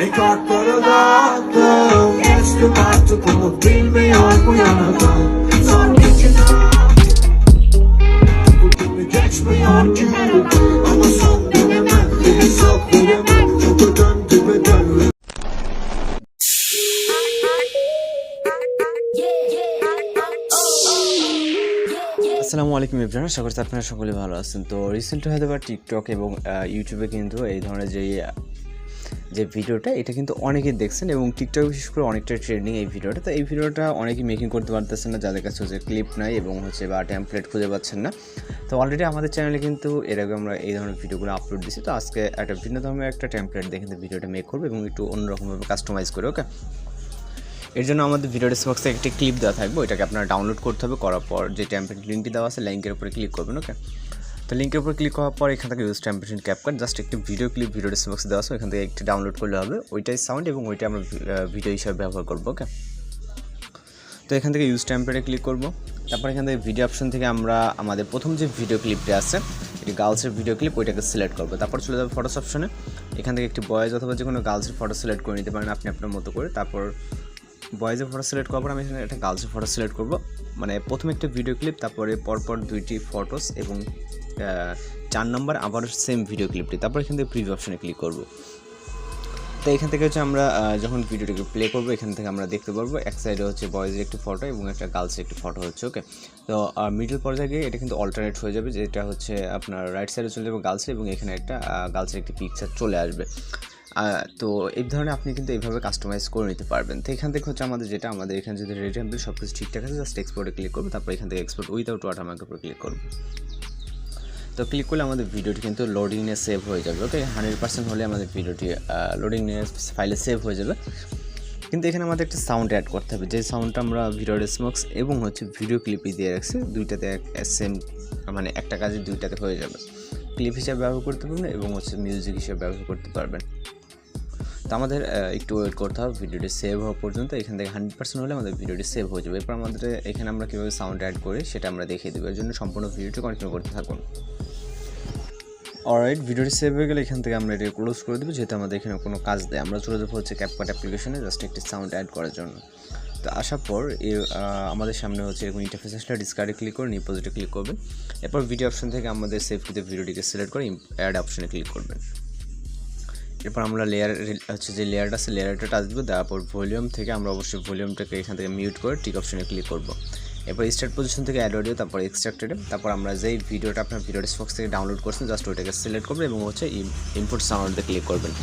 En kartları dağıttım. Geçtim artık onu bilmiyor bu yanadan. Son içine bugün geçmiyor ki. Ama son dönemem bir hesap veremem. Tepeden tepeden. আসসালামু আলাইকুম everyone, আশা করছি আপনারা সকলে ভালো আছেন। তো রিসেন্টলি হয়তো বা টিকটক এবং ইউটিউবে কিন্তু এই ধরনের যে ভিডিওটা এটা কিন্তু অনেকেই দেখছেন এবং টিকটক বিশেষ করে অনেকটা ট্রেন্ডিং এই ভিডিওটা। তো এই ভিডিওটা অনেকেই মেকিং করতে পারতেছেন না, যাদের কাছে হচ্ছে ক্লিপ নাই এবং হচ্ছে বা টেমপ্লেট খুঁজে পাচ্ছেন না। তো অলরেডি আমাদের চ্যানেলে কিন্তু এর আগে আমরা এই ধরনের ভিডিওগুলো আপলোড দিচ্ছি। তো আজকে একটা ভিন্ন ধরনের একটা টেমপ্লেট দেখে ভিডিওটা মেক করবো এবং একটু অন্যরকমভাবে কাস্টমাইজ করে। ওকে, এর জন্য আমাদের ভিডিও ডেসক্রিপশনে একটি ক্লিপ দেওয়া থাকবে, ওইটাকে আপনারা ডাউনলোড করতে হবে। করার পর যে টেমপ্লেট লিঙ্কটি দেওয়া আছে লিঙ্কের উপরে ক্লিক করবেন। ওকে, তো লিঙ্কের উপরে ক্লিক করার পর এখান থেকে ইউজ টেমপ্লেট ক্যাপকাট জাস্ট একটি ভিডিও ক্লিপ ভিডিও ডেসক্রিপশনে দেওয়া আছে, এখান থেকে একটি ডাউনলোড করলে হবে। ওইটাই সাউন্ড এবং ওইটাই আমরা ভিডিও হিসাবে ব্যবহার করবো। ওকে, তো এখান থেকে ইউজ টেমপ্লেটে ক্লিক করবো। তারপর এখান থেকে ভিডিও অপশন থেকে আমরা আমাদের প্রথম যে ভিডিও ক্লিপটা আছে এটি গার্লসের ভিডিও ক্লিপ, ওইটাকে সিলেক্ট করবো। তারপর চলে যাবে ফটোস অপশনে, এখান থেকে একটি বয়েজ অথবা যে কোনো গার্লসের ফটো সিলেক্ট করে নিতে পারেন আপনি আপনার মতো করে। তারপর বয়েজের ফটো সিলেক্ট করার পর আমি এখানে একটা গার্লসের ফটো সিলেক্ট করবো, মানে প্রথমে একটা ভিডিও ক্লিপ, তারপরে পরপর দুইটি ফটোস এবং 4 নম্বর আবার সেম ভিডিও ক্লিপটি। তারপর এখান থেকে প্রিভিউ অপশনে ক্লিক করবো। তো এখান থেকে হচ্ছে আমরা যখন ভিডিওটিকে প্লে করবো এখান থেকে আমরা দেখতে পারবো এক সাইডে হচ্ছে বয়েজের একটি ফটো এবং একটা গার্লসের একটি ফটো হচ্ছে। ওকে, তো মিডল পর্যায়ে গিয়ে এটা কিন্তু অল্টারনেট হয়ে যাবে, যেটা হচ্ছে আপনার রাইট সাইডে চলে যাবে গার্লসের এবং এখানে একটা গার্লসের একটি পিকচার চলে আসবে। তো এই ধরনের আপনি কিন্তু এইভাবে কাস্টমাইজ করে নিতে পারবেন। তো এখান থেকে হচ্ছে আমাদের এখানে যদি রেডি টেমপ্লেট সব কিছু ঠিকঠাক আছে, জাস্ট এক্সপোর্টে ক্লিক করবো। তারপর এখান থেকে এক্সপোর্ট উইদাউট ওয়াটারমার্কের উপর ক্লিক করবো। তো ক্লিক করলে আমাদের ভিডিওটি কিন্তু লোডিংয়ে সেভ হয়ে যাবে। ওকে, 100% হলে আমাদের ভিডিওটি লোডিংয়ে ফাইলে সেভ হয়ে যাবে। কিন্তু এখানে আমাদের একটা সাউন্ড অ্যাড করতে হবে, যে সাউন্ডটা আমরা ভিডিও ডেসক্রিপশন এবং হচ্ছে ভিডিও ক্লিপে দিয়ে রাখছি, দুইটাতে সেম, মানে একটা কাজে দুইটাতে হয়ে যাবে। ক্লিপ হিসাবে ব্যবহার করতে পারবেন এবং হচ্ছে মিউজিক হিসাবে ব্যবহার করতে পারবেন। তো আমাদের একটু ওয়েট করতে হবে ভিডিওটি সেভ হওয়া পর্যন্ত। এখান থেকে 100% হলে আমাদের ভিডিওটি সেভ হয়ে যাবে। এরপর আমাদের এখানে আমরা কীভাবে সাউন্ড অ্যাড করি সেটা আমরা দেখিয়ে দেবো, এর জন্য সম্পূর্ণ ভিডিওটি কন্টিনিউ করতে থাকুন। অলরাইট, ভিডিওটি সেভ হয়ে গেলে এখান থেকে আমরা এটা ক্লোজ করে দেবো, যেহেতু আমাদের এখানে কোনো কাজ দেয়। আমরা চলে যাবো হচ্ছে ক্যাপকাট অ্যাপ্লিকেশনে জাস্ট একটি সাউন্ড অ্যাড করার জন্য। তো আসার পর আমাদের সামনে হচ্ছে এরকম ইন্টারফেস আসলে ডিসকার্ডে ক্লিক করে নিউ প্রজেক্টে ক্লিক করবেন। এরপর ভিডিও অপশন থেকে আমাদের সেভটিতে ভিডিওটিকে সিলেক্ট করে অ্যাড অপশনে ক্লিক করবেন। এরপর আমরা যে লেয়ারটা আছে লেয়ারটা টাচ দেবো। তারপর ভলিউম থেকে আমরা অবশ্যই ভলিউমটাকে এখান থেকে মিউট করে টিক অপশনে ক্লিক করবো। এরপর স্টার্ট পজিশন থেকে অ্যাড অডিও, তারপর এক্সট্রাক্টেড, তারপর আমরা যেই ভিডিওটা আপনার ভিডিও ডেসক্রিপশন থেকে ডাউনলোড করছেন জাস্ট ওইটাকে সিলেক্ট করবেন এবং হচ্ছে ইনপুট সাউন্ডে ক্লিক করবেন।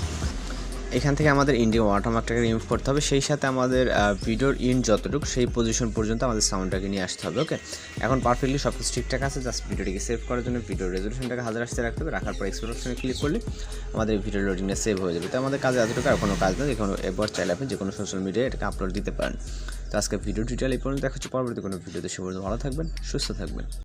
এখান থেকে আমাদের ইন্ডিয়া ওয়াটারমার্কটাকে রিমুভ করতে হবে, সেই সাথে আমাদের ভিডিওর যতটুকু সেই পজিশন পর্যন্ত আমাদের সাউন্ডটাকে নিয়ে আসতে হবে। ওকে, এখন পারফেক্টলি সব কিছু ঠিকঠাক আছে। জাস্ট ভিডিওটিকে সেভ করার জন্য ভিডিও রেজলিউশনটাকে 1080 রাখতে হবে। রাখার পর এক্সপোর্ট অপশনে ক্লিক করলে আমাদের ভিডিও লোডিংয়ে সেভ হয়ে যাবে। তো আমাদের কাজে এতটুকু, আর কোনো কাজ নেই। এবার চাইলে আপনি যে কোনো সোশ্যাল মিডিয়ায় এটাকে আপলোড দিতে পারেন। তো আজকে ভিডিও ডিটেল এই পর্যন্ত দেখা হচ্ছে পরবর্তী কোনো ভিডিওতে। সে পর্যন্ত ভালো থাকবেন, সুস্থ থাকবেন।